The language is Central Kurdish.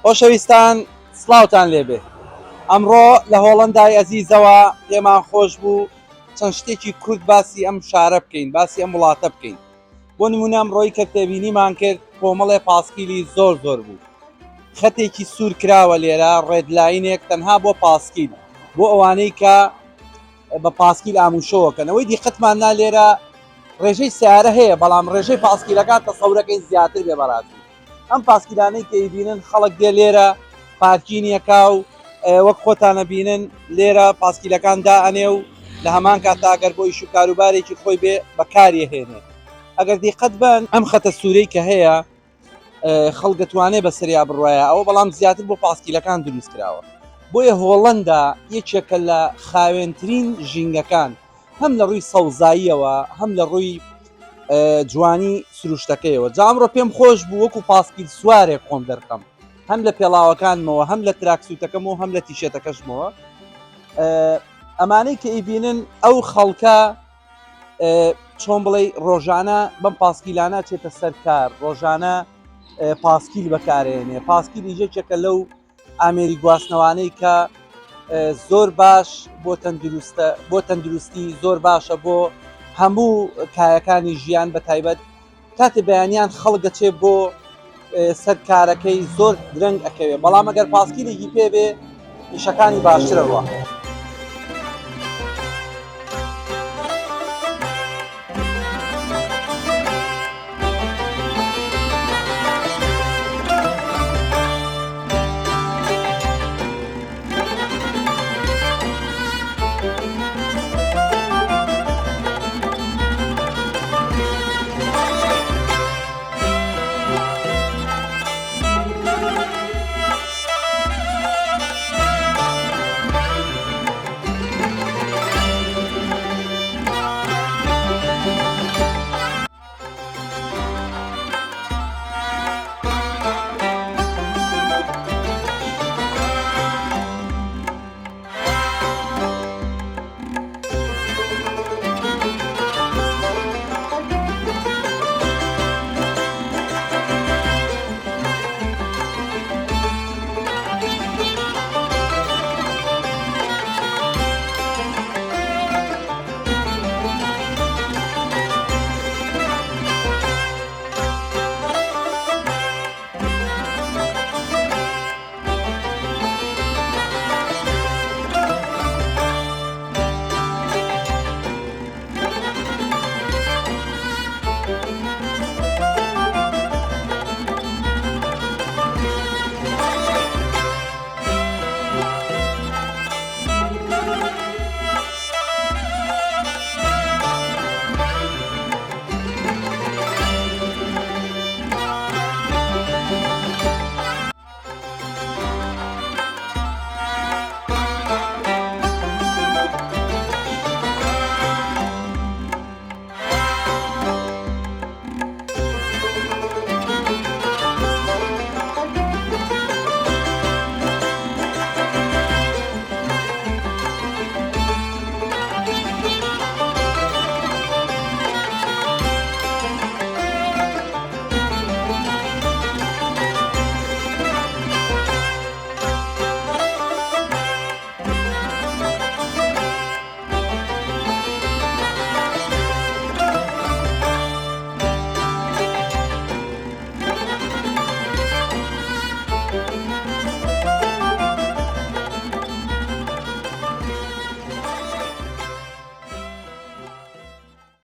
خۆشەویستان سڵاوتان لێبێ. ئەمڕۆ لە هۆڵەندای ئەزیزەوە پێمان خۆش بوو چەند شتێکی کورد باسی ئەم شارە بکەین، باسی ئەم وڵاتە بکەین. بۆ نمونە ئەمڕۆی کە تێبینیمان کرد کۆمەڵێ پاسکیلی زۆر بوو، خەتێکی سوور کراوە لێرە، ڕێدلاینێک تەنها بۆ پاسکیل، بۆ ئەوانەی کە بە پاسکیل ئاموشەوەکەنەوەی دیقەتماننا لێرە ڕێژەی سیارە هەیە، بەڵام ڕێژەی پاسکیلەکان تەسەورەکەی زیاتر بێ بەڕاستی. ئەم پاسکیلانەی کە ئیبینن خەڵک دێ لێرە پارکینیەکە و وەک خۆتانە بینن لێرە پاسکیلەکان دائەنێ و لە هەمان کاتا ئەگەر بۆ ئیش و کاروبارێکی خۆی بێ بەکاری هێنێ. ئەگەر دیقەت بن ئەم خەتە سوورەی کە هەیە خەڵک دەتوانێت بەسەریا بڕواایە، ئەوە بەڵام زیاتر بۆ پاسکیلەکان دروست کراوە. بۆیە هۆڵەندا یەکێکە لە خاوێنترین ژینگەکان، هەم لە ڕووی سەوزاییەوە هەم لە ڕووی جوانی سروشتەکەیەوە. جا ئەمڕۆ پێم خۆش بوو وەکو پاسکیل سوارێک خۆم دەرکەم، هەم لە پێڵاوەکانمەوە هەم لە تراکسوتەکەمەوە هەم لە تیشێتەکەشمەوە. ئەمانەی کە ئیبینن ئەو خەڵکە چۆن بڵێ ڕۆژانە بەم پاسکیلانە چێتە سەرکار، ڕۆژانە پاسکیل بەکارێنێ. پاسکیل یەکێکە لەو ئامێری گواستنەوانەی کە زۆر باش بۆ تەندروستی، زۆر باشە بۆ هەموو کایەکانی ژیان، بە تایبەت کاتێ بەیانیان خەڵگەچێ بۆ سەرکارەکەی زۆر درەنگ ئەکەوێ، بەڵام ئەگەر پاسکیلێکی پێبێ ئیشەکانی باشترەوە.